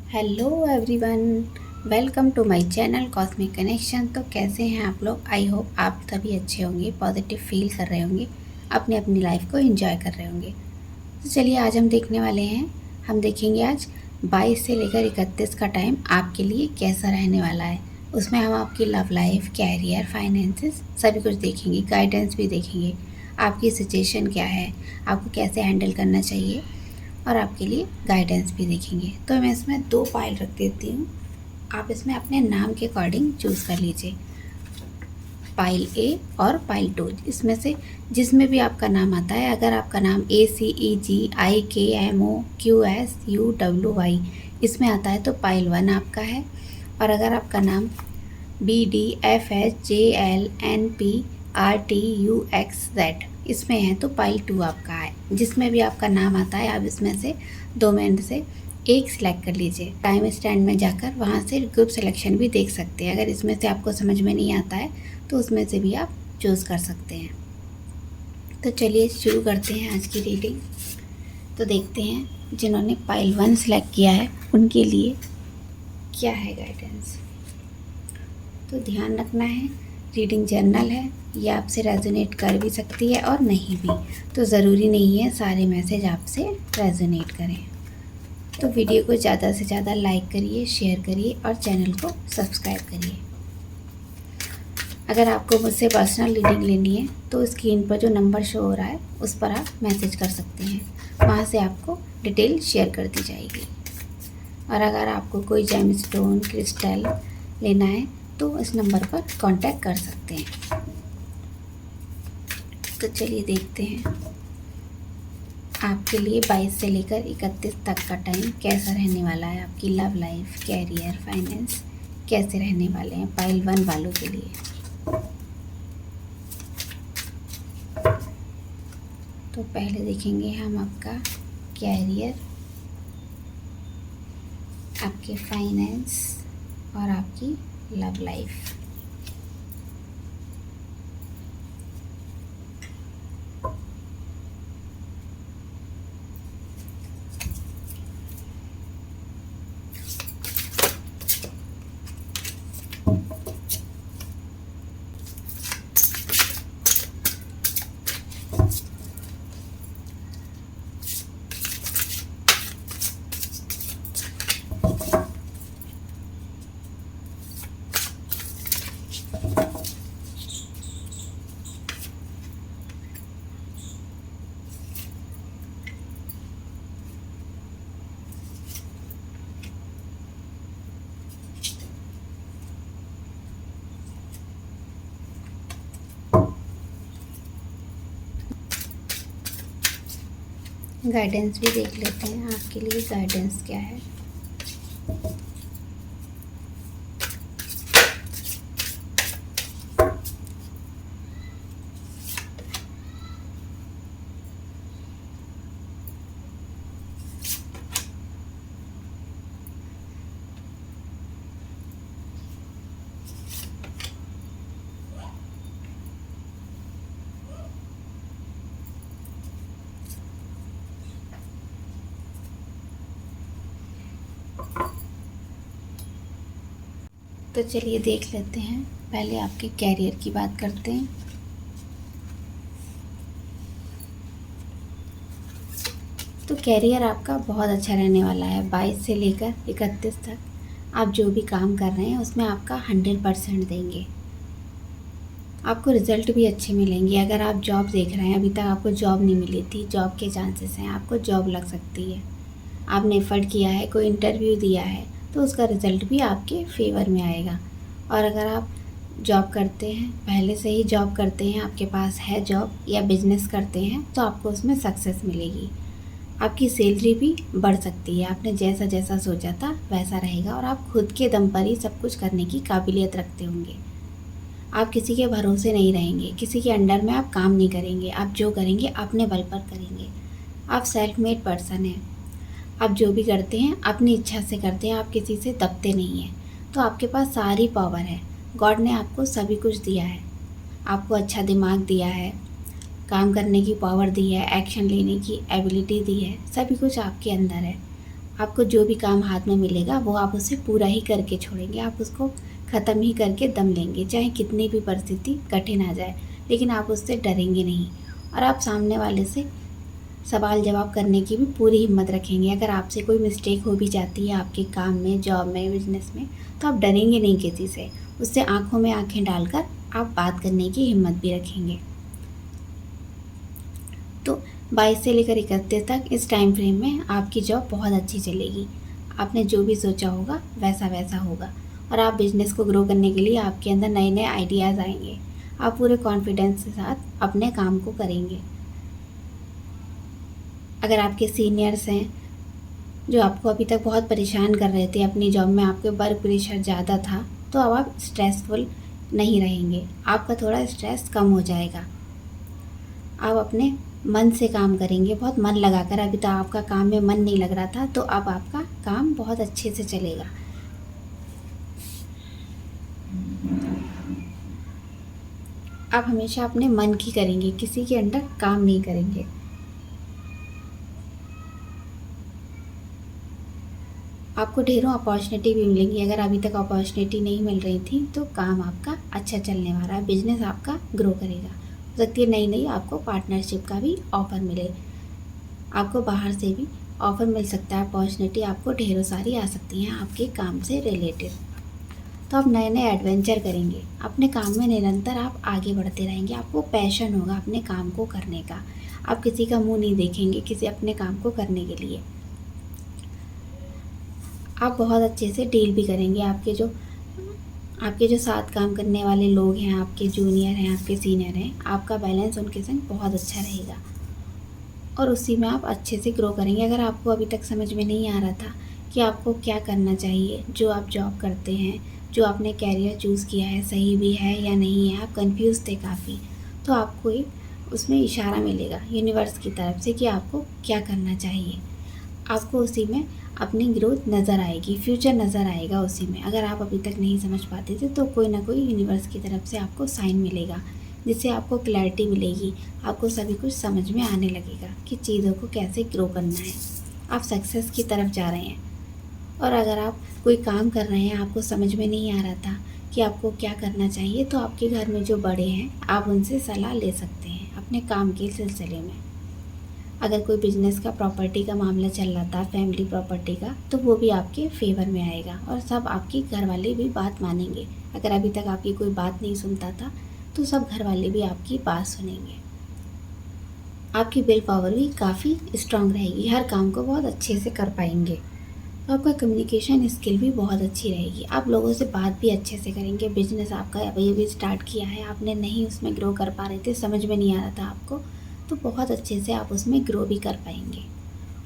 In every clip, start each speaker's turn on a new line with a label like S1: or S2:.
S1: Hello everyone, welcome to my channel cosmic connection. तो कैसे हैं आप लोग? आई होप आप सभी अच्छे होंगे, पॉजिटिव फील कर रहे होंगे, अपनी अपनी लाइफ को एंजॉय कर रहे होंगे। तो चलिए आज हम देखने वाले हैं, हम देखेंगे आज 22 से लेकर 31 का टाइम आपके लिए कैसा रहने वाला है। उसमें हम आपकी लव लाइफ, कैरियर, फाइनेंसेस सभी कुछ देखेंगे, गाइडेंस भी देखेंगे, आपकी सिचुएशन क्या है, आपको कैसे हैंडल करना चाहिए और आपके लिए गाइडेंस भी देखेंगे। तो मैं इसमें 2 फाइल रख देती हूँ, आप इसमें अपने नाम के अकॉर्डिंग चूज़ कर लीजिए, फाइल ए और फाइल 2। इसमें से जिसमें भी आपका नाम आता है, अगर आपका नाम ACEGIKMOQSUWY इसमें आता है तो फाइल 1 आपका है, और अगर आपका नाम BDFHJLNPRTUXZ इसमें है तो फाइल 2 आपका है। जिसमें भी आपका नाम आता है आप इसमें से 2 में से एक सिलेक्ट कर लीजिए। टाइम स्टैंड में जाकर वहाँ से ग्रुप सिलेक्शन भी देख सकते हैं। अगर इसमें से आपको समझ में नहीं आता है तो उसमें से भी आप चूज़ कर सकते हैं। तो चलिए शुरू करते हैं आज की रीडिंग। तो देखते हैं जिन्होंने फाइल 1 सिलेक्ट किया है उनके लिए क्या है गाइडेंस। तो ध्यान रखना है, रीडिंग जर्नल है, ये आपसे रेजोनेट कर भी सकती है और नहीं भी, तो ज़रूरी नहीं है सारे मैसेज आपसे रेजोनेट करें। तो वीडियो को ज़्यादा से ज़्यादा लाइक करिए, शेयर करिए और चैनल को सब्सक्राइब करिए। अगर आपको मुझसे पर्सनल रीडिंग लेनी है तो स्क्रीन पर जो नंबर शो हो रहा है उस पर आप मैसेज कर सकते हैं, वहाँ से आपको डिटेल शेयर कर दी जाएगी। और अगर आपको कोई जेम स्टोन, क्रिस्टल लेना है तो इस नंबर पर कांटेक्ट कर सकते हैं। तो चलिए देखते हैं आपके लिए 22 से लेकर 31 तक का टाइम कैसा रहने वाला है। आपकी लव लाइफ, कैरियर, फाइनेंस कैसे रहने वाले हैं फाइल 1 वालों के लिए। तो पहले देखेंगे हम आपका कैरियर, आपके फाइनेंस और आपकी लव लाइफ। गाइडेंस भी देख लेते हैं आपके लिए गाइडेंस क्या है। तो चलिए देख लेते हैं, पहले आपके कैरियर की बात करते हैं। तो कैरियर आपका बहुत अच्छा रहने वाला है। 22 से लेकर 31 तक आप जो भी काम कर रहे हैं उसमें आपका 100% देंगे। आपको रिज़ल्ट भी अच्छे मिलेंगे। अगर आप जॉब देख रहे हैं, अभी तक आपको जॉब नहीं मिली थी, जॉब के चांसेस हैं, आपको जॉब लग सकती है। आपने एफर्ट किया है, कोई इंटरव्यू दिया है तो उसका रिज़ल्ट भी आपके फेवर में आएगा। और अगर आप जॉब करते हैं, पहले से ही जॉब करते हैं, आपके पास है जॉब या बिजनेस करते हैं तो आपको उसमें सक्सेस मिलेगी। आपकी सैलरी भी बढ़ सकती है। आपने जैसा जैसा सोचा था वैसा रहेगा और आप खुद के दम पर ही सब कुछ करने की काबिलियत रखते होंगे। आप किसी के भरोसे नहीं रहेंगे, किसी के अंडर में आप काम नहीं करेंगे। आप जो करेंगे अपने बल पर करेंगे। आप सेल्फ मेड पर्सन हैं। आप जो भी करते हैं अपनी इच्छा से करते हैं, आप किसी से दबते नहीं हैं। तो आपके पास सारी पावर है। गॉड ने आपको सभी कुछ दिया है। आपको अच्छा दिमाग दिया है, काम करने की पावर दी है, एक्शन लेने की एबिलिटी दी है, सभी कुछ आपके अंदर है। आपको जो भी काम हाथ में मिलेगा वो आप उसे पूरा ही करके छोड़ेंगे, आप उसको ख़त्म ही करके दम लेंगे, चाहे कितनी भी परिस्थिति कठिन आ जाए, लेकिन आप उससे डरेंगे नहीं। और आप सामने वाले से सवाल जवाब करने की भी पूरी हिम्मत रखेंगे। अगर आपसे कोई मिस्टेक हो भी जाती है आपके काम में, जॉब में, बिजनेस में, तो आप डरेंगे नहीं किसी से, उससे आंखों में आंखें डालकर आप बात करने की हिम्मत भी रखेंगे। तो 22 से लेकर 31 तक इस टाइम फ्रेम में आपकी जॉब बहुत अच्छी चलेगी। आपने जो भी सोचा होगा वैसा वैसा होगा, और आप बिजनेस को ग्रो करने के लिए आपके अंदर नए नए आइडियाज़ आएंगे। आप पूरे कॉन्फिडेंस के साथ अपने काम को करेंगे। अगर आपके सीनियर्स हैं जो आपको अभी तक बहुत परेशान कर रहे थे अपनी जॉब में, आपके वर्क प्रेशर ज़्यादा था, तो अब आप स्ट्रेसफुल नहीं रहेंगे, आपका थोड़ा स्ट्रेस कम हो जाएगा। आप अपने मन से काम करेंगे, बहुत मन लगाकर। अभी तक आपका काम में मन नहीं लग रहा था, तो अब आपका काम बहुत अच्छे से चलेगा। आप हमेशा अपने मन की करेंगे, किसी के अंडर काम नहीं करेंगे। आपको ढेरों अपॉर्चुनिटी भी मिलेंगी। अगर अभी तक अपॉर्चुनिटी नहीं मिल रही थी तो काम आपका अच्छा चलने वाला है, बिजनेस आपका ग्रो करेगा। हो सकती है नई नई आपको पार्टनरशिप का भी ऑफ़र मिले, आपको बाहर से भी ऑफ़र मिल सकता है। अपॉर्चुनिटी आपको ढेरों सारी आ सकती हैं आपके काम से रिलेटेड। तो आप नए नए एडवेंचर करेंगे, अपने काम में निरंतर आप आगे बढ़ते रहेंगे। आपको पैशन होगा अपने काम को करने का, आप किसी का मुंह नहीं देखेंगे किसी अपने काम को करने के लिए। आप बहुत अच्छे से डील भी करेंगे। आपके जो साथ काम करने वाले लोग हैं, आपके जूनियर हैं, आपके सीनियर हैं, आपका बैलेंस उनके संग बहुत अच्छा रहेगा और उसी में आप अच्छे से ग्रो करेंगे। अगर आपको अभी तक समझ में नहीं आ रहा था कि आपको क्या करना चाहिए, जो आप जॉब करते हैं, जो आपने कैरियर चूज़ किया है सही भी है या नहीं है, आप कंफ्यूज थे काफ़ी, तो आपको एक उसमें इशारा मिलेगा यूनिवर्स की तरफ से कि आपको क्या करना चाहिए। आपको उसी में अपनी ग्रोथ नज़र आएगी, फ्यूचर नज़र आएगा उसी में। अगर आप अभी तक नहीं समझ पाते थे तो कोई ना कोई यूनिवर्स की तरफ से आपको साइन मिलेगा, जिससे आपको क्लैरिटी मिलेगी, आपको सभी कुछ समझ में आने लगेगा कि चीज़ों को कैसे ग्रो करना है। आप सक्सेस की तरफ जा रहे हैं। और अगर आप कोई काम कर रहे हैं, आपको समझ में नहीं आ रहा था कि आपको क्या करना चाहिए, तो आपके घर में जो बड़े हैं आप उनसे सलाह ले सकते हैं अपने काम के सिलसिले में। अगर कोई बिजनेस का, प्रॉपर्टी का मामला चल रहा था, फैमिली प्रॉपर्टी का, तो वो भी आपके फेवर में आएगा और सब आपकी घर वाले भी बात मानेंगे। अगर अभी तक आपकी कोई बात नहीं सुनता था तो सब घर वाले भी आपकी बात सुनेंगे। आपकी विल पावर भी काफ़ी स्ट्रांग रहेगी, हर काम को बहुत अच्छे से कर पाएंगे। तो आपका कम्युनिकेशन स्किल भी बहुत अच्छी रहेगी, आप लोगों से बात भी अच्छे से करेंगे। बिजनेस आपका अभी स्टार्ट किया है, आपने नहीं उसमें ग्रो कर पा रहे थे, समझ में नहीं आ रहा था आपको, तो बहुत अच्छे से आप उसमें ग्रो भी कर पाएंगे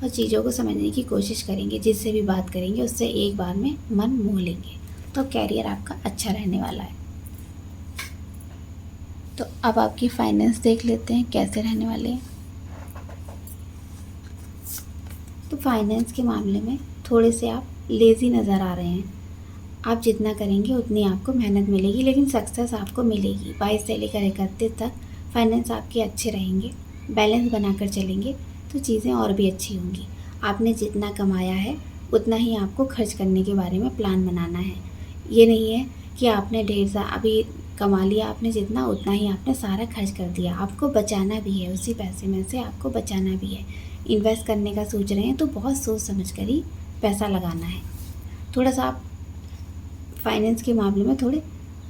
S1: और चीज़ों को समझने की कोशिश करेंगे। जिससे भी बात करेंगे उससे एक बार में मन मोह लेंगे। तो कैरियर आपका अच्छा रहने वाला है। तो अब आपकी फाइनेंस देख लेते हैं कैसे रहने वाले हैं। तो फाइनेंस के मामले में थोड़े से आप लेज़ी नज़र आ रहे हैं। आप जितना करेंगे उतनी आपको मेहनत मिलेगी, लेकिन सक्सेस आपको मिलेगी। 22 से लेकर 31 तक फाइनेंस आपके अच्छे रहेंगे, बैलेंस बनाकर चलेंगे तो चीज़ें और भी अच्छी होंगी। आपने जितना कमाया है उतना ही आपको खर्च करने के बारे में प्लान बनाना है। ये नहीं है कि आपने अभी कमा लिया, आपने जितना उतना ही आपने सारा खर्च कर दिया। आपको बचाना भी है, उसी पैसे में से आपको बचाना भी है। इन्वेस्ट करने का सोच रहे हैं तो बहुत सोच समझ कर ही पैसा लगाना है। थोड़ा सा आप फाइनेंस के मामले में थोड़े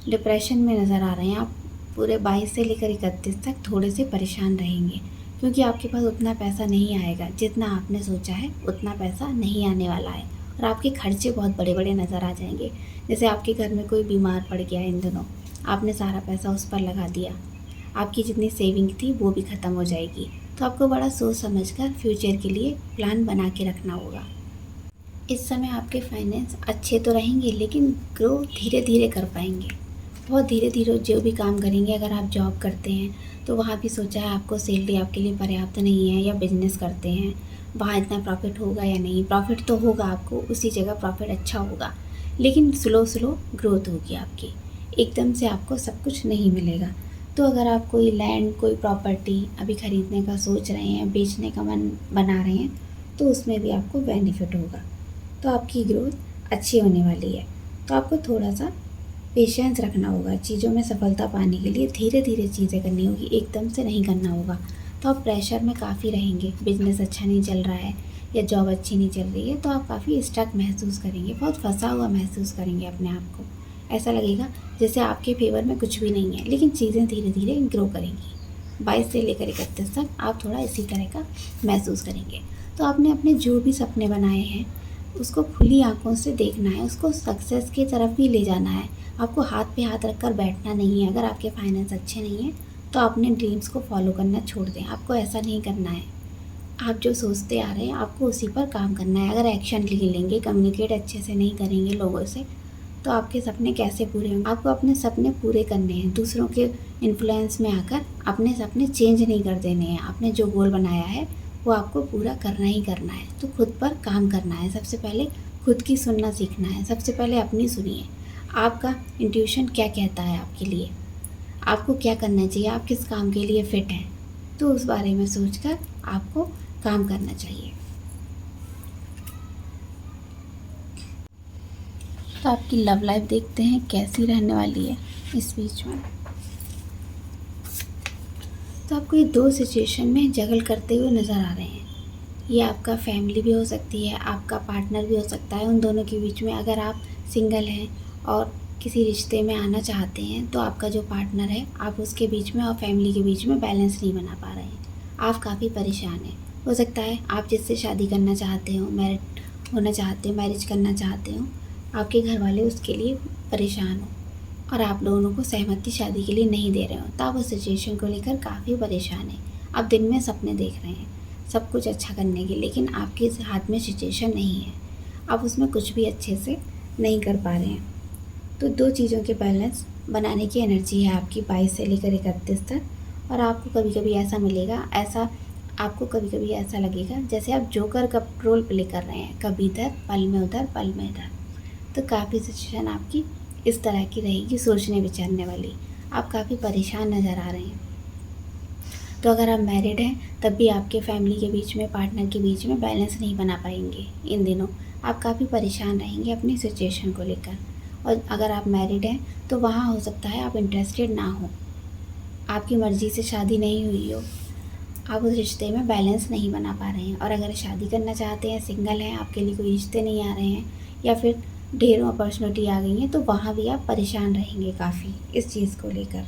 S1: डिप्रेशन में नज़र आ रहे हैं। आप पूरे 22 से लेकर 31 तक थोड़े से परेशान रहेंगे, क्योंकि आपके पास उतना पैसा नहीं आएगा जितना आपने सोचा है, उतना पैसा नहीं आने वाला है और आपके खर्चे बहुत बड़े बड़े नज़र आ जाएंगे। जैसे आपके घर में कोई बीमार पड़ गया इन दिनों, आपने सारा पैसा उस पर लगा दिया, आपकी जितनी सेविंग थी वो भी ख़त्म हो जाएगी। तो आपको बड़ा सोच समझकर फ्यूचर के लिए प्लान बना के रखना होगा। इस समय आपके फाइनेंस अच्छे तो रहेंगे, लेकिन ग्रो धीरे धीरे कर पाएंगे, बहुत धीरे धीरे जो भी काम करेंगे। अगर आप जॉब करते हैं तो वहाँ भी सोचा है आपको सैलरी आपके लिए पर्याप्त नहीं है, या बिजनेस करते हैं वहाँ इतना प्रॉफिट होगा या नहीं। प्रॉफिट तो होगा, आपको उसी जगह प्रॉफिट अच्छा होगा, लेकिन स्लो स्लो ग्रोथ होगी आपकी, एकदम से आपको सब कुछ नहीं मिलेगा। तो अगर आप कोई लैंड, कोई प्रॉपर्टी अभी ख़रीदने का सोच रहे हैं, बेचने का मन बना रहे हैं, तो उसमें भी आपको बेनिफिट होगा। तो आपकी ग्रोथ अच्छी होने वाली है। तो आपको थोड़ा सा पेशेंस रखना होगा। चीज़ों में सफलता पाने के लिए धीरे धीरे चीज़ें करनी होगी, एकदम से नहीं करना होगा। तो आप प्रेशर में काफ़ी रहेंगे, बिजनेस अच्छा नहीं चल रहा है या जॉब अच्छी नहीं चल रही है तो आप काफ़ी स्टक महसूस करेंगे, बहुत फंसा हुआ महसूस करेंगे अपने आप को। ऐसा लगेगा जैसे आपके फेवर में कुछ भी नहीं है, लेकिन चीज़ें धीरे धीरे ग्रो करेंगी। 22 से लेकर 31 तक आप थोड़ा इसी तरह का महसूस करेंगे। तो आपने अपने जो भी सपने बनाए हैं उसको खुली आंखों से देखना है, उसको सक्सेस की तरफ भी ले जाना है। आपको हाथ पे हाथ रखकर बैठना नहीं है। अगर आपके फाइनेंस अच्छे नहीं हैं तो अपने ड्रीम्स को फॉलो करना छोड़ दें। आपको ऐसा नहीं करना है। आप जो सोचते आ रहे हैं आपको उसी पर काम करना है। अगर एक्शन ले लेंगे, कम्युनिकेट अच्छे से नहीं करेंगे लोगों से, तो आपके सपने कैसे पूरे होंगे। आपको अपने सपने पूरे करने हैं, दूसरों के इन्फ्लुएंस में आकर अपने सपने चेंज नहीं कर देने हैं। आपने जो गोल बनाया है वो आपको पूरा करना ही करना है। तो खुद पर काम करना है। सबसे पहले खुद की सुनना सीखना है। सबसे पहले अपनी सुनिए। आपका इंट्यूशन क्या कहता है आपके लिए, आपको क्या करना चाहिए, आप किस काम के लिए फिट हैं, तो उस बारे में सोचकर आपको काम करना चाहिए। तो आपकी लव लाइफ देखते हैं कैसी रहने वाली है इस बीच में। तो आपको ये 2 सिचुएशन में जगल करते हुए नज़र आ रहे हैं। ये आपका फैमिली भी हो सकती है, आपका पार्टनर भी हो सकता है। उन दोनों के बीच में अगर आप सिंगल हैं और किसी रिश्ते में आना चाहते हैं तो आपका जो पार्टनर है आप उसके बीच में और फैमिली के बीच में बैलेंस नहीं बना पा रहे हैं। आप काफ़ी परेशान हैं। हो सकता है आप जिससे शादी करना चाहते हो, मैरिड होना चाहते हो, मैरिज करना चाहते हो, आपके घर वाले उसके लिए परेशान हो और आप दोनों को सहमति शादी के लिए नहीं दे रहे हो। तो आप उस सिचुएशन को लेकर काफ़ी परेशान हैं। आप दिन में सपने देख रहे हैं सब कुछ अच्छा करने की, लेकिन आपके हाथ में सिचुएशन नहीं है। आप उसमें कुछ भी अच्छे से नहीं कर पा रहे हैं। तो 2 चीज़ों के बैलेंस बनाने की एनर्जी है आपकी 22 से लेकर 31 तक। और आपको कभी कभी ऐसा मिलेगा, आपको कभी कभी ऐसा लगेगा जैसे आप जोकर का रोल प्ले कर रहे हैं, कभी इधर पल में उधर, पल में इधर। तो काफ़ी सिचुएशन आपकी इस तरह की रहेगी, सोचने विचारने वाली। आप काफ़ी परेशान नज़र आ रहे हैं। तो अगर आप मैरिड हैं तब भी आपके फैमिली के बीच में, पार्टनर के बीच में बैलेंस नहीं बना पाएंगे। इन दिनों आप काफ़ी परेशान रहेंगे अपनी सिचुएशन को लेकर। और अगर आप मैरिड हैं तो वहाँ हो सकता है आप इंटरेस्टेड ना हो, आपकी मर्ज़ी से शादी नहीं हुई हो, आप उस रिश्ते में बैलेंस नहीं बना पा रहे हैं। और अगर शादी करना चाहते हैं, सिंगल हैं, आपके लिए कोई रिश्ते नहीं आ रहे हैं या फिर ढेरों अपॉर्चुनिटी आ गई हैं, तो वहाँ भी आप परेशान रहेंगे काफ़ी इस चीज़ को लेकर।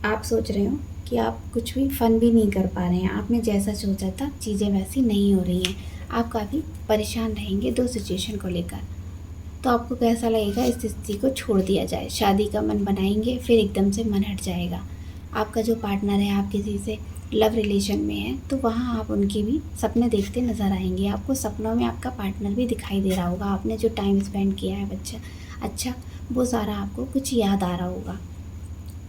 S1: आप सोच रहे हो कि आप कुछ भी फ़न भी नहीं कर पा रहे हैं, आपने जैसा सोचा था चीज़ें वैसी नहीं हो रही हैं। आप काफ़ी परेशान रहेंगे 2 सिचुएशन को लेकर। तो आपको कैसा लगेगा इस स्थिति को छोड़ दिया जाए, शादी का मन बनाएंगे फिर एकदम से मन हट जाएगा। आपका जो पार्टनर है, आप किसी से लव रिलेशन में हैं तो वहाँ आप उनकी भी सपने देखते नज़र आएंगे। आपको सपनों में आपका पार्टनर भी दिखाई दे रहा होगा। आपने जो टाइम स्पेंड किया है अच्छा वो सारा आपको कुछ याद आ रहा होगा।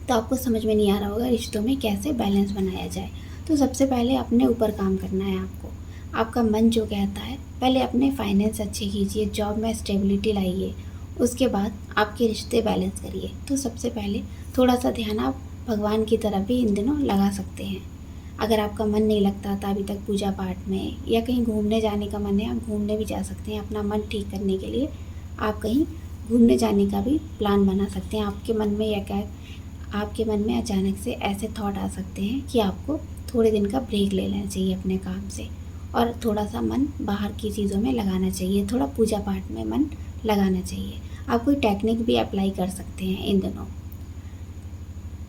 S1: तो आपको समझ में नहीं आ रहा होगा रिश्तों में कैसे बैलेंस बनाया जाए। तो सबसे पहले अपने ऊपर काम करना है आपको। आपका मन जो कहता है, पहले अपने फाइनेंस अच्छे कीजिए, जॉब में स्टेबिलिटी लाइए, उसके बाद आपके रिश्ते बैलेंस करिए। तो सबसे पहले थोड़ा सा ध्यान आप भगवान की तरफ भी इन दिनों लगा सकते हैं। अगर आपका मन नहीं लगता था अभी तक पूजा पाठ में या कहीं घूमने जाने का मन है, आप घूमने भी जा सकते हैं। अपना मन ठीक करने के लिए आप कहीं घूमने जाने का भी प्लान बना सकते हैं। आपके मन में अचानक से ऐसे थॉट आ सकते हैं कि आपको थोड़े दिन का ब्रेक ले लेना चाहिए अपने काम से और थोड़ा सा मन बाहर की चीज़ों में लगाना चाहिए, थोड़ा पूजा पाठ में मन लगाना चाहिए। आप कोई टेक्निक भी अप्लाई कर सकते हैं इन दिनों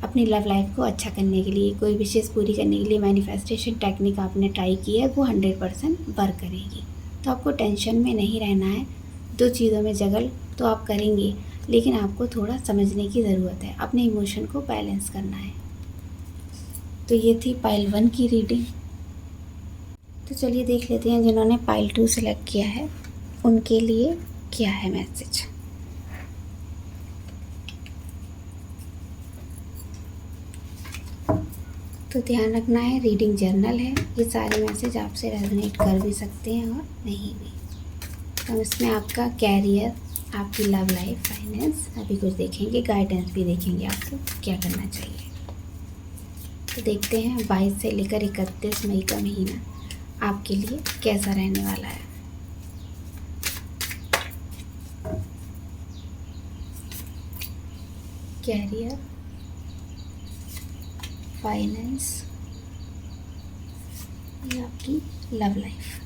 S1: अपनी लव लाइफ को अच्छा करने के लिए। कोई विशेष पूरी करने के लिए मैनिफेस्टेशन टेक्निक आपने ट्राई की है, वो 100% वर्क करेगी। तो आपको टेंशन में नहीं रहना है। 2 चीज़ों में जगल तो आप करेंगे, लेकिन आपको थोड़ा समझने की ज़रूरत है, अपने इमोशन को बैलेंस करना है। तो ये थी पाइल 1 की रीडिंग। तो चलिए देख लेते हैं जिन्होंने पाइल 2 सेलेक्ट किया है उनके लिए क्या है मैसेज। तो ध्यान रखना है, रीडिंग जर्नल है, ये सारे मैसेज आपसे रेजोनेट कर भी सकते हैं और नहीं भी। तो इसमें आपका कैरियर, आपकी लव लाइफ, फाइनेंस अभी कुछ देखेंगे, गाइडेंस भी देखेंगे आपको क्या करना चाहिए। तो देखते हैं 22 से लेकर 31 मई का महीना आपके लिए कैसा रहने वाला है। कैरियर, फाइनेंस या आपकी लव लाइफ।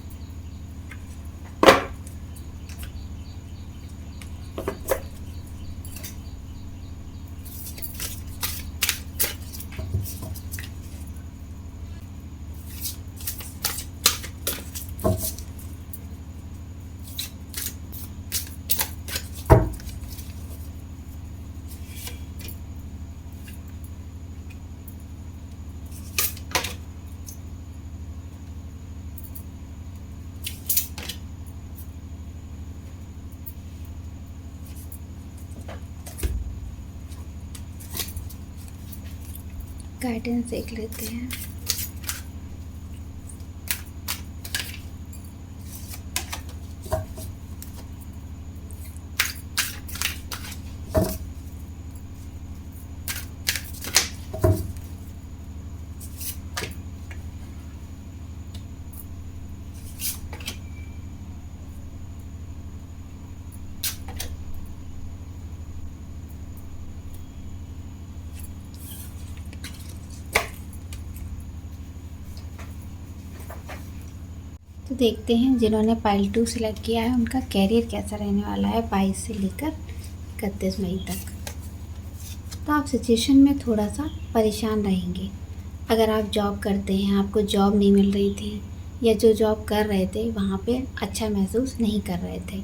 S1: गाइडेंस देख लेते हैं। तो देखते हैं जिन्होंने पाइल 2 सिलेक्ट किया है उनका कैरियर कैसा रहने वाला है 22 से लेकर 31 मई तक। तो आप सिचुएशन में थोड़ा सा परेशान रहेंगे। अगर आप जॉब करते हैं, आपको जॉब नहीं मिल रही थी या जो जॉब कर रहे थे वहाँ पे अच्छा महसूस नहीं कर रहे थे,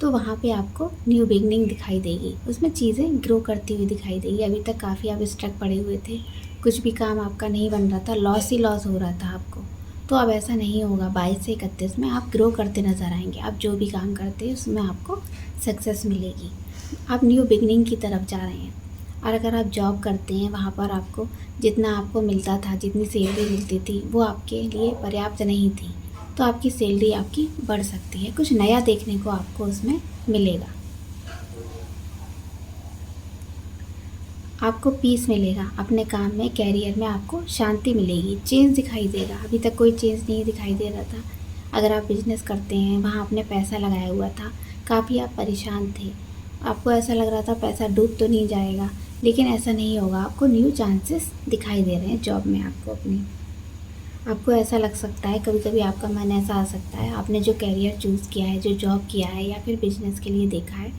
S1: तो वहाँ पे आपको न्यू बिगनिंग दिखाई देगी, उसमें चीज़ें ग्रो करती हुई दिखाई देगी। अभी तक काफ़ी आप स्ट्रक पड़े हुए थे, कुछ भी काम आपका नहीं बन रहा था, लॉस ही लॉस हो रहा था आपको। तो अब ऐसा नहीं होगा। 22 से 31 में आप ग्रो करते नज़र आएंगे। आप जो भी काम करते हैं उसमें आपको सक्सेस मिलेगी। आप न्यू बिगनिंग की तरफ जा रहे हैं। और अगर आप जॉब करते हैं वहाँ पर आपको जितना आपको मिलता था, जितनी सैलरी मिलती थी वो आपके लिए पर्याप्त नहीं थी, तो आपकी सैलरी आपकी बढ़ सकती है। कुछ नया देखने को आपको उसमें मिलेगा। आपको पीस मिलेगा अपने काम में, कैरियर में आपको शांति मिलेगी, चेंज दिखाई देगा। अभी तक कोई चेंज नहीं दिखाई दे रहा था। अगर आप बिजनेस करते हैं, वहाँ आपने पैसा लगाया हुआ था, काफ़ी आप परेशान थे, आपको ऐसा लग रहा था पैसा डूब तो नहीं जाएगा, लेकिन ऐसा नहीं होगा। आपको न्यू चांसेस दिखाई दे रहे हैं जॉब में। आपको ऐसा लग सकता है, कभी कभी आपका मन ऐसा आ सकता है, आपने जो कैरियर चूज़ किया है, जो जॉब किया है या फिर बिजनेस के लिए देखा है,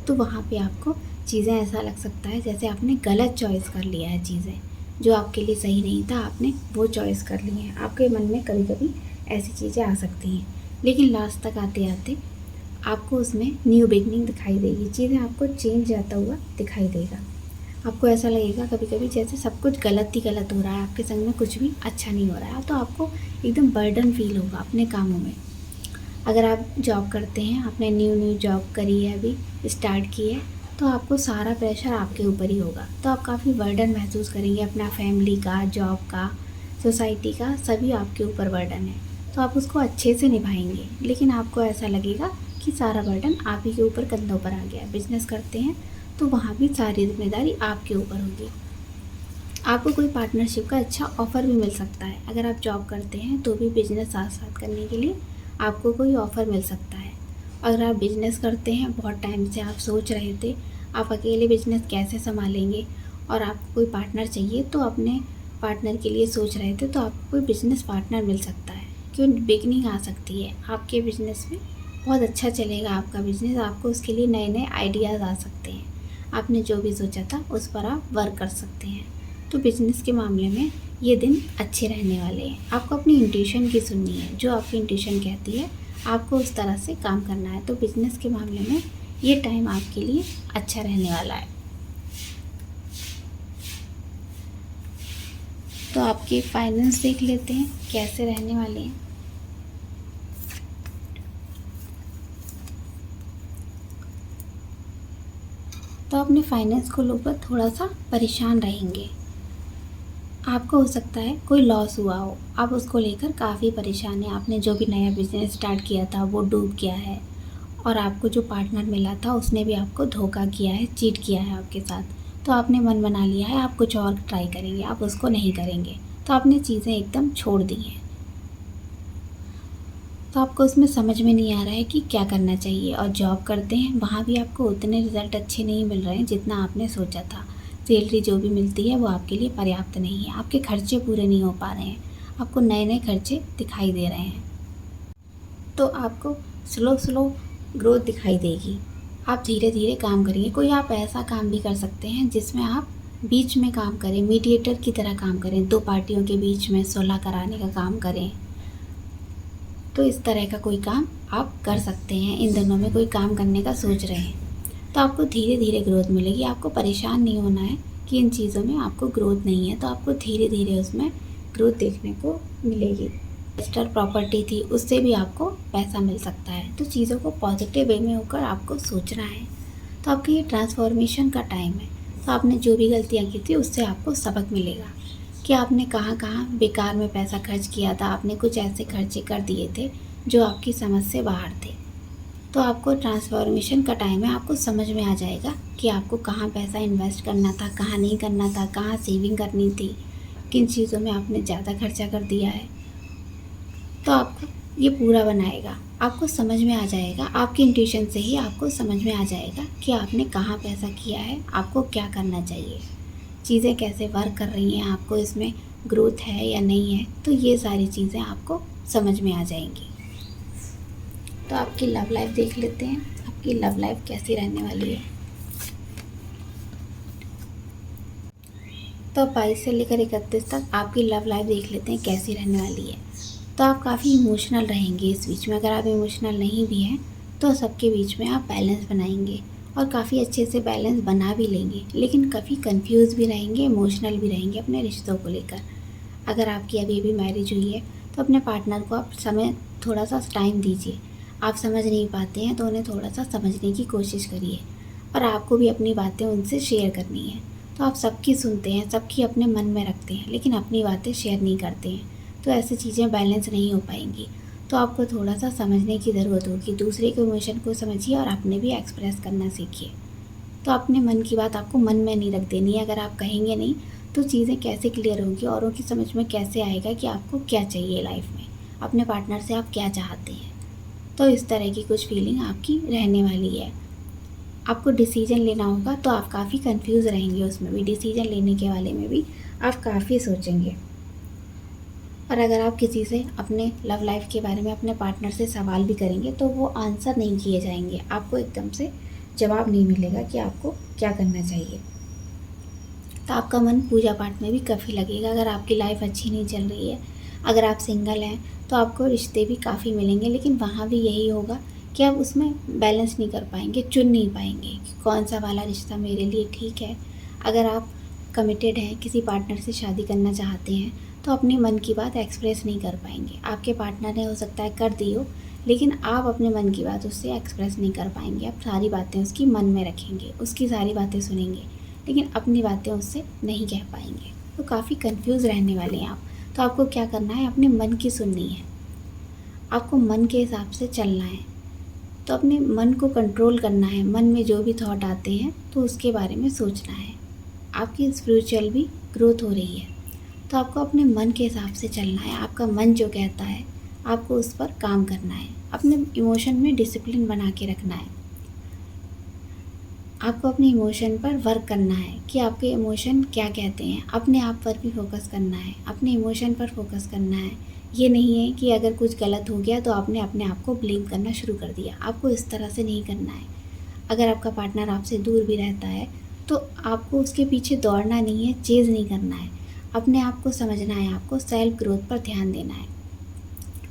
S1: तो वहाँ पे आपको चीज़ें ऐसा लग सकता है जैसे आपने गलत चॉइस कर लिया है। चीज़ें जो आपके लिए सही नहीं था, आपने वो चॉइस कर ली है। आपके मन में कभी कभी ऐसी चीज़ें आ सकती हैं, लेकिन लास्ट तक आते आते आपको उसमें न्यू बिगनिंग दिखाई देगी। चीज़ें आपको चेंज आता हुआ दिखाई देगा। आपको ऐसा लगेगा कभी कभी जैसे सब कुछ गलत ही गलत हो रहा है, आपके संग में कुछ भी अच्छा नहीं हो रहा है, तो आपको एकदम बर्डन फील होगा अपने कामों में। अगर आप जॉब करते हैं, आपने न्यू जॉब करी है, अभी स्टार्ट की है, तो आपको सारा प्रेशर आपके ऊपर ही होगा। तो आप काफ़ी बर्डन महसूस करेंगे, अपना फैमिली का, जॉब का, सोसाइटी का, सभी आपके ऊपर बर्डन है। तो आप उसको अच्छे से निभाएंगे, लेकिन आपको ऐसा लगेगा कि सारा बर्डन आप ही के ऊपर कंधों पर आ गया। बिजनेस करते हैं तो वहाँ भी सारी जिम्मेदारी आपके ऊपर होगी। आपको कोई पार्टनरशिप का अच्छा ऑफ़र भी मिल सकता है। अगर आप जॉब करते हैं तो भी बिजनेस साथ साथ करने के लिए आपको कोई ऑफ़र मिल सकता है। अगर आप बिजनेस करते हैं, बहुत टाइम से आप सोच रहे थे आप अकेले बिजनेस कैसे संभालेंगे और आपको कोई पार्टनर चाहिए, तो अपने पार्टनर के लिए सोच रहे थे, तो आपको कोई बिजनेस पार्टनर मिल सकता है। क्यों बिगनिंग आ सकती है आपके बिजनेस में, बहुत अच्छा चलेगा आपका बिजनेस। आपको उसके लिए नए नए आइडियाज़ आ सकते हैं। आपने जो भी सोचा था उस पर आप वर्क कर सकते हैं। तो बिज़नेस के मामले में ये दिन अच्छे रहने वाले हैं। आपको अपनी इंट्यूशन की सुननी है, जो आपकी इंट्यूशन कहती है आपको उस तरह से काम करना है। तो बिज़नेस के मामले में ये टाइम आपके लिए अच्छा रहने वाला है। तो आपके फाइनेंस देख लेते हैं कैसे रहने वाले हैं। तो अपने फाइनेंस को लेकर थोड़ा सा परेशान रहेंगे। आपको हो सकता है कोई लॉस हुआ हो, आप उसको लेकर काफ़ी परेशान हैं। आपने जो भी नया बिजनेस स्टार्ट किया था वो डूब गया है, और आपको जो पार्टनर मिला था उसने भी आपको धोखा किया है, चीट किया है आपके साथ। तो आपने मन बना लिया है आप कुछ और ट्राई करेंगे, आप उसको नहीं करेंगे। तो आपने चीज़ें एकदम छोड़ दी हैं। तो आपको उसमें समझ में नहीं आ रहा है कि क्या करना चाहिए। और जॉब करते हैं वहाँ भी आपको उतने रिज़ल्ट अच्छे नहीं मिल रहे हैं जितना आपने सोचा था, सैलरी जो भी मिलती है वो आपके लिए पर्याप्त नहीं है, आपके खर्चे पूरे नहीं हो पा रहे हैं, आपको नए नए खर्चे दिखाई दे रहे हैं। तो आपको स्लो ग्रोथ दिखाई देगी। आप धीरे धीरे काम करेंगे। कोई आप ऐसा काम भी कर सकते हैं जिसमें आप बीच में काम करें, मीडिएटर की तरह काम करें, दो पार्टियों के बीच में सुलह कराने का काम करें। तो इस तरह का कोई काम आप कर सकते हैं। इन दिनों में कोई काम करने का सोच रहे हैं तो आपको धीरे धीरे ग्रोथ मिलेगी। आपको परेशान नहीं होना है कि इन चीज़ों में आपको ग्रोथ नहीं है, तो आपको धीरे धीरे उसमें ग्रोथ देखने को मिलेगी। इन्वेस्टर प्रॉपर्टी थी, उससे भी आपको पैसा मिल सकता है। तो चीज़ों को पॉजिटिव वे में होकर आपको सोचना है। तो आपके ये ट्रांसफॉर्मेशन का टाइम है। तो आपने जो भी गलतियाँ की थी उससे आपको सबक मिलेगा कि आपने कहाँ कहाँ बेकार में पैसा खर्च किया था, आपने कुछ ऐसे खर्चे कर दिए थे जो आपकी समझ से बाहर थे। तो आपको ट्रांसफॉर्मेशन का टाइम है, आपको समझ में आ जाएगा कि आपको कहाँ पैसा इन्वेस्ट करना था, कहाँ नहीं करना था, कहाँ सेविंग करनी थी, किन चीज़ों में आपने ज़्यादा खर्चा कर दिया है। तो आपको ये पूरा बनाएगा, आपको समझ में आ जाएगा, आपके इंट्यूशन से ही आपको समझ में आ जाएगा कि आपने कहाँ पैसा किया है, आपको क्या करना चाहिए, चीज़ें कैसे वर्क कर रही हैं, आपको इसमें ग्रोथ है या नहीं है। तो ये सारी चीज़ें आपको समझ में आ जाएंगी। तो आपकी लव लाइफ देख लेते हैं, आपकी लव लाइफ कैसी रहने वाली है। तो 22 से लेकर 31 तक आपकी लव लाइफ देख लेते हैं कैसी रहने वाली है। तो आप काफ़ी इमोशनल रहेंगे इस बीच में। अगर आप इमोशनल नहीं भी हैं तो सबके बीच में आप बैलेंस बनाएंगे और काफ़ी अच्छे से बैलेंस बना भी लेंगे, लेकिन काफ़ी कंफ्यूज भी रहेंगे, इमोशनल भी रहेंगे अपने रिश्तों को लेकर। अगर आपकी अभी मैरिज हुई है तो अपने पार्टनर को आप थोड़ा सा टाइम दीजिए। आप समझ नहीं पाते हैं तो उन्हें थोड़ा सा समझने की कोशिश करिए, और आपको भी अपनी बातें उनसे शेयर करनी है। तो आप सबकी सुनते हैं, सबकी अपने मन में रखते हैं, लेकिन अपनी बातें शेयर नहीं करते हैं। तो ऐसी चीज़ें बैलेंस नहीं हो पाएंगी। तो आपको थोड़ा सा समझने की ज़रूरत होगी, दूसरे के इमोशन को समझिए और अपने भी एक्सप्रेस करना सीखिए। तो अपने मन की बात आपको मन में नहीं रख देनी है। अगर आप कहेंगे नहीं तो चीज़ें कैसे क्लियर होंगी, औरों की समझ में कैसे आएगा कि आपको क्या चाहिए लाइफ में, अपने पार्टनर से आप क्या चाहते हैं। तो इस तरह की कुछ फीलिंग आपकी रहने वाली है। आपको डिसीजन लेना होगा तो आप काफ़ी कंफ्यूज रहेंगे, उसमें भी डिसीजन लेने के वाले में भी आप काफ़ी सोचेंगे। और अगर आप किसी से अपने लव लाइफ के बारे में अपने पार्टनर से सवाल भी करेंगे तो वो आंसर नहीं किए जाएंगे, आपको एकदम से जवाब नहीं मिलेगा कि आपको क्या करना चाहिए। तो आपका मन पूजा पाठ में भी काफ़ी लगेगा। अगर आपकी लाइफ अच्छी नहीं चल रही है, अगर आप सिंगल हैं तो आपको रिश्ते भी काफ़ी मिलेंगे, लेकिन वहाँ भी यही होगा कि आप उसमें बैलेंस नहीं कर पाएंगे, चुन नहीं पाएंगे कि कौन सा वाला रिश्ता मेरे लिए ठीक है। अगर आप कमिटेड हैं, किसी पार्टनर से शादी करना चाहते हैं, तो अपने मन की बात एक्सप्रेस नहीं कर पाएंगे। आपके पार्टनर ने हो सकता है कर दी हो, लेकिन आप अपने मन की बात उससे एक्सप्रेस नहीं कर पाएंगे। आप सारी बातें उसकी मन में रखेंगे, उसकी सारी बातें सुनेंगे, लेकिन अपनी बातें उससे नहीं कह पाएंगे। तो काफ़ी कंफ्यूज रहने वाले हैं आप। तो आपको क्या करना है, अपने मन की सुननी है, आपको मन के हिसाब से चलना है। तो अपने मन को कंट्रोल करना है। मन में जो भी थॉट आते हैं तो उसके बारे में सोचना है। आपकी स्पिरिचुअल भी ग्रोथ हो रही है, तो आपको अपने मन के हिसाब से चलना है। आपका मन जो कहता है आपको उस पर काम करना है। अपने इमोशन में डिसिप्लिन बना के रखना है। आपको अपने इमोशन पर वर्क करना है कि आपके इमोशन क्या कहते हैं। अपने आप पर भी फोकस करना है, अपने इमोशन पर फोकस करना है। ये नहीं है कि अगर कुछ गलत हो गया तो आपने अपने आप को ब्लेम करना शुरू कर दिया। आपको इस तरह से नहीं करना है। अगर आपका पार्टनर आपसे दूर भी रहता है तो आपको उसके पीछे दौड़ना नहीं है, चेज़ नहीं करना है। अपने आप को समझना है, आपको सेल्फ ग्रोथ पर ध्यान देना है।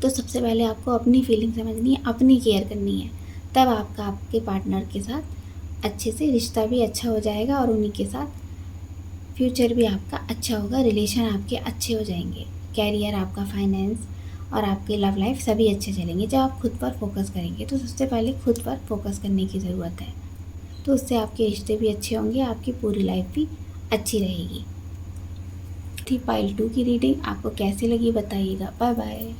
S1: तो सबसे पहले आपको अपनी फीलिंग समझनी है, अपनी केयर करनी है। तब आपका आपके पार्टनर के साथ अच्छे से रिश्ता भी अच्छा हो जाएगा और उन्हीं के साथ फ्यूचर भी आपका अच्छा होगा, रिलेशन आपके अच्छे हो जाएंगे, कैरियर आपका, फाइनेंस और आपके लव लाइफ सभी अच्छे चलेंगे। जब आप खुद पर फोकस करेंगे तो सबसे पहले खुद पर फोकस करने की ज़रूरत है। तो उससे आपके रिश्ते भी अच्छे होंगे, आपकी पूरी लाइफ भी अच्छी रहेगी। थी पाइल 2 की रीडिंग। आपको कैसी लगी बताइएगा। Bye bye.